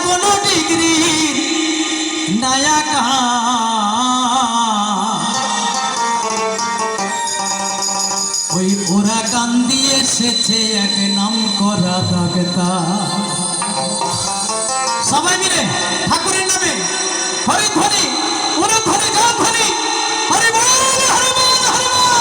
কোনো ডিগ্রি নায়ক ওই ওরা কান দিয়ে এসেছে এক নাম করা ডাক্তার। সবাই মিলে ঠাকুরের নামে হরি ধ্বনি ওরা ধ্বনি যা ধ্বনি হরি বল হরি বল হরি বল।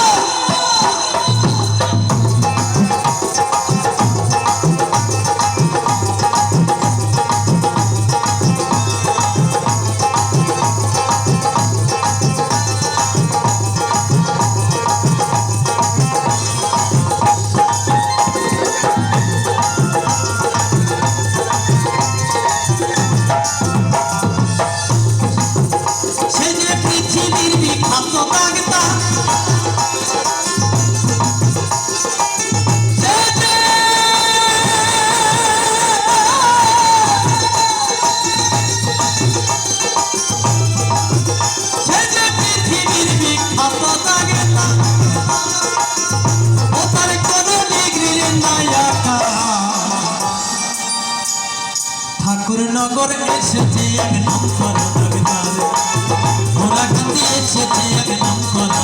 ঠাকুরনগর এসেছে এক নাম করা ডাক্তার ওরা কান দিয়ে এসেছে এক নাম করা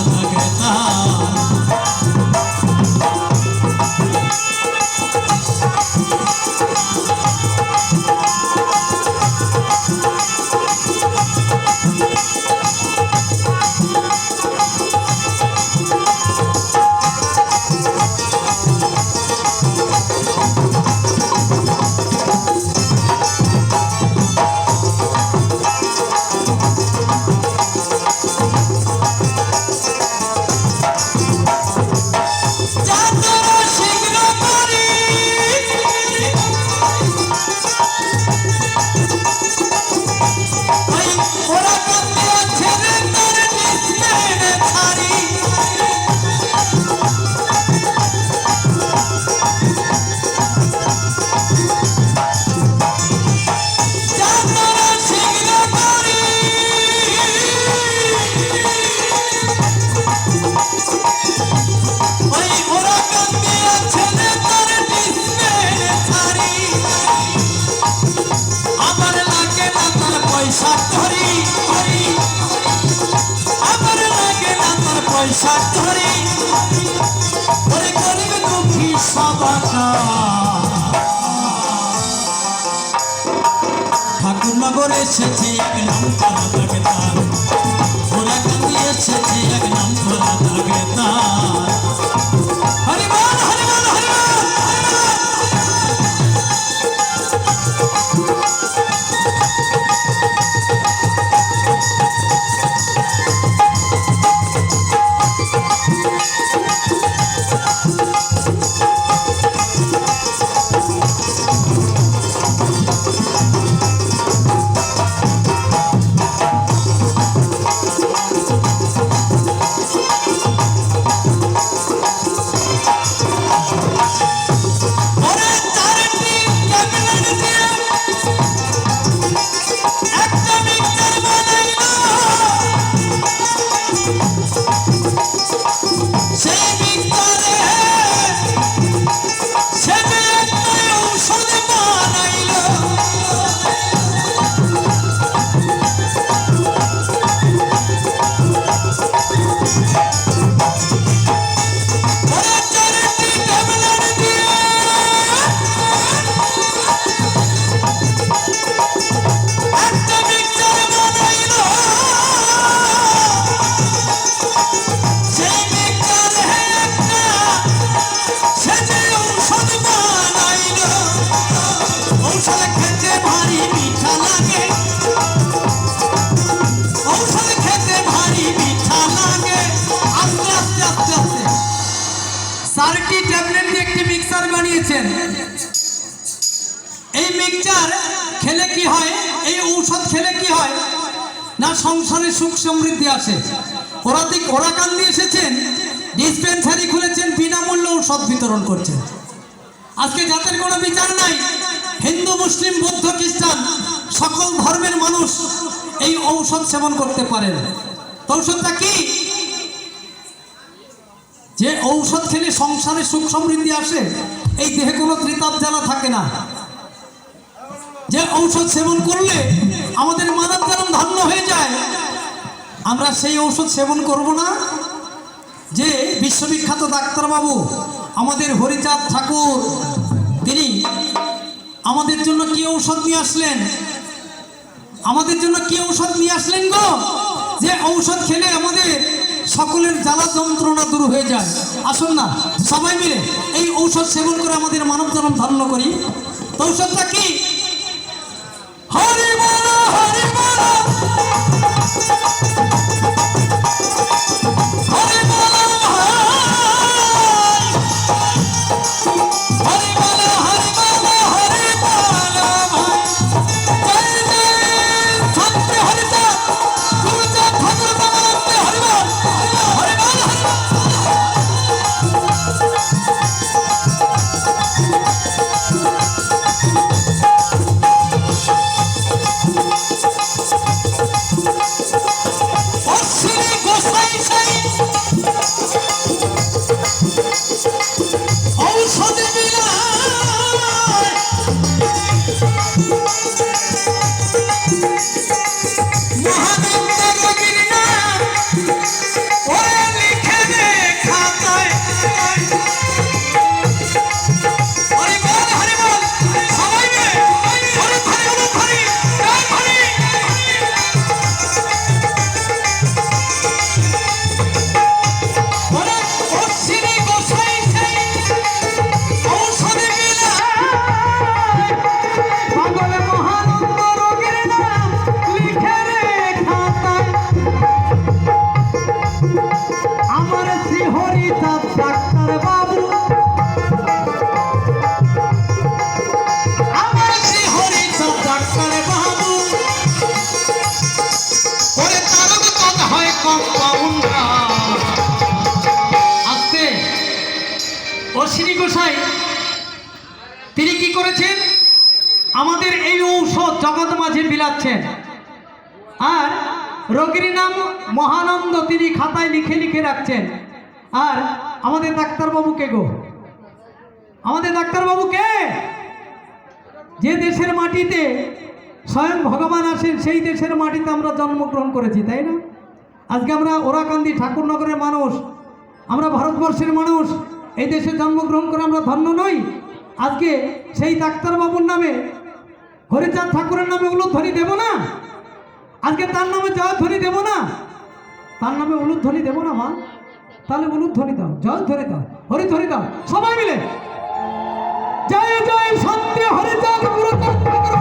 পয়সা ধরে ওরে গরিব দুঃখী সবাকা ঠাকুরনগর এসেছে এক নাম করা ডাক্তার ওরা কান দিয়ে এসেছে এক নাম করা ডাক্তার হরি বল হরি বল হরি বল। এই মিক্সচার খেলে কি হয়, এই ঔষধ খেলে কি হয় না সংসারে সুখ সমৃদ্ধি আসে। ওরা কান দিয়ে এসেছেন ডিসপেন্সারি খুলেছেন, বিনামূল্যে ঔষধ বিতরণ করছেন। আজকে জাতের কোনো বিচার নাই, হিন্দু মুসলিম বৌদ্ধ খ্রিস্টান সকল ধর্মের মানুষ এই ঔষধ সেবন করতে পারেন। ঔষধটা কি? যে ঔষধ খেলে সংসারে সুখ সমৃদ্ধি আসে, এই দেহে কোনো ত্রিতাপ জ্বালা থাকে না। যে যে ঔষধ সেবন করলে আমাদের মানব জনম ধন্য হয়ে যায়, আমরা সেই ঔষধ সেবন করব না? যে বিশ্ববিখ্যাত ডাক্তারবাবু আমাদের হরিচাঁদ ঠাকুর, তিনি আমাদের জন্য কি ঔষধ নিয়ে আসলেন? আমাদের জন্য কি ঔষধ নিয়ে আসলেন গো? যে ঔষধ খেলে আমাদের সকলের জ্বালা যন্ত্রণা দূর হয়ে যায়। আসুন না সবাই মিলে এই ঔষধ সেবন করে আমাদের মানব জনম ধন্য করি। তো ঔষধটা কি? হরি বল হরি বল হরি বল হরি বল হরি বল হরি বল ভাই। জয় জয় সত্য হরিচাঁদ গুরুচাঁদ ঠাকুর বাবানন্দে হরি বল হরি বল হরি বল। অশ্বিনী গোসাই সাই ঔষধে বিলায় মহানন্দ রোগীর নাম ওরে লিখে দে খাতায়। হরি বল হরি বল সবাই মিলে হরি হরি হরি হরি জয় হরি। ওরে অশ্বিনী গোসাই সাই ঔষধে বিলায় পাগল মহানন্দ রোগীর নাম লিখে রে খাতায়। আমার শ্রী হরিচাঁদ ডাক্তার বাবু, আমার শ্রী হরিচাঁদ ডাক্তার বাবু, ওরে তারক কথা হয় কম পাউন্ডা। আজকে অশ্বিনী গোসাই তিনি কি করেছেন? আমাদের এই ঔষধ জগৎ মাঝে বিলাচ্ছেন। আর রোগীর নাম মহানন্দ তিনি খাতায় লিখে লিখে রাখছেন। আর আমাদের ডাক্তারবাবুকে গো, আমাদের ডাক্তারবাবুকে যে দেশের মাটিতে স্বয়ং ভগবান আসেন সেই দেশের মাটিতে আমরা জন্মগ্রহণ করেছি, তাই না? আজকে আমরা ওরাকান্দি ঠাকুরনগরের মানুষ, আমরা ভারতবর্ষের মানুষ, এই দেশে জন্মগ্রহণ করে আমরা ধন্য নই? আজকে সেই ডাক্তারবাবুর নামে হরিচাঁদ ঠাকুরের নামে উলুধ্বনি দেব না? আজকে তার নামে জয়ধ্বনি দেব না? তার নামে উলুধ্বনি দেব না মা? তাহলে উলুধ্বনি দাও, জয়ধ্বনি দাও, হরিধ্বনি দাও সবাই মিলে। জয় জয় সত্য হরিচাঁদ গুরুচাঁদ ঠাকুর।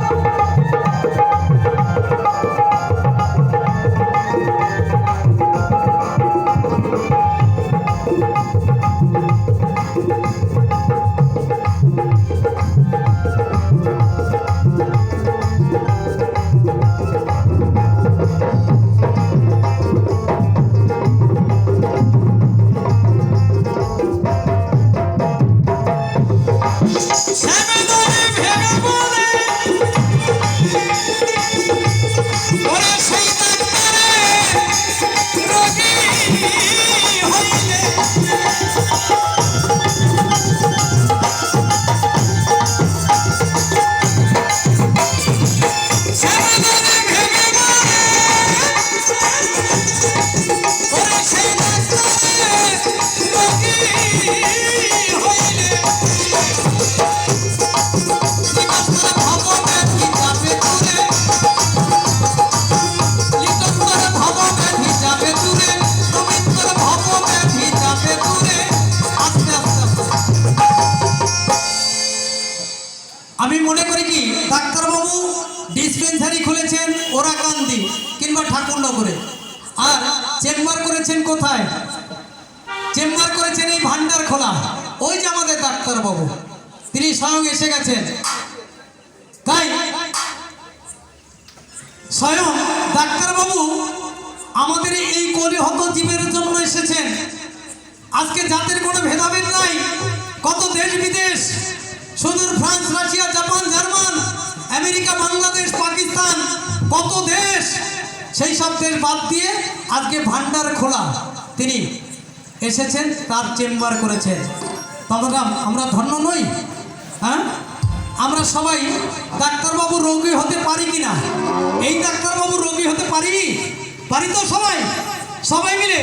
আমি মনে করি কি ডাক্তারবাবু ডিসপেন্সারি খুলেছেন ওরাকান্দি কিংবা ঠাকুরনগরে, আর চেম্বার করেছেন কোথায়? চেম্বার করেছেন এই ভান্ডার খোলা। ওই যে আমাদের ডাক্তারবাবু তিনি স্বয়ং এসে গেছেন। তাই স্বয়ং ডাক্তারবাবু আমাদের এই কলিহত জীবের জন্য এসেছেন। আজকে জাতের কোনো ভেদাভেদ নাই। কত দেশ বিদেশ, সুদূর France, Russia, Japan, German, America, Bangladesh, Pakistan, কত দেশ, সেই সব দেশ বাদ দিয়ে আজকে ভান্ডার খোলা তিনি এসেছেন, তার চেম্বার করেছেন। আমরা ধন্য নই? হ্যাঁ, আমরা সবাই ডাক্তারবাবু রোগী হতে পারি কিনা? এই ডাক্তারবাবু রোগী হতে পারি? পারি তো সবাই? সবাই মিলে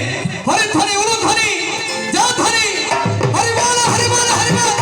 হরি ধ্বনি উলু ধ্বনি যা ধ্বনি হরি বল হরি বল হরি বল।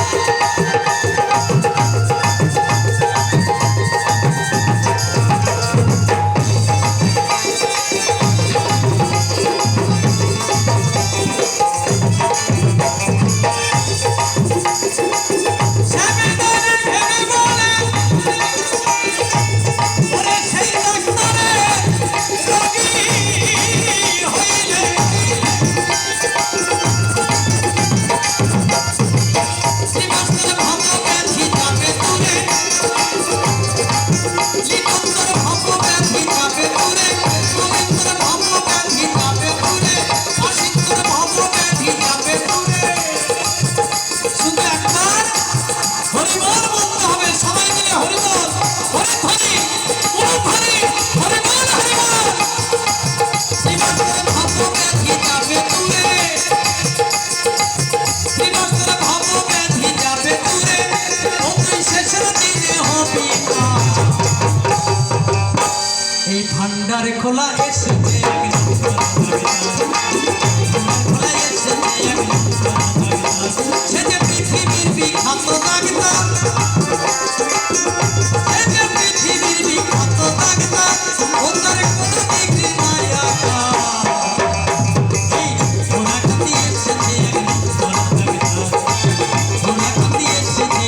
ভান্ডার খোলা এসেছে খোলা এসেছে সে যে পৃথিবীর বিখ্যাত ডাক্তার, সে যে পৃথিবীর বিখ্যাত ডাক্তার, ওনার কোনো ডিগ্রি নাই এই সোনাকান্দি এসেছে সোনাকান্দি এসেছে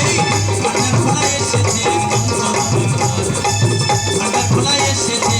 এই ভান্ডার খোলা এসেছে খোলা এসেছে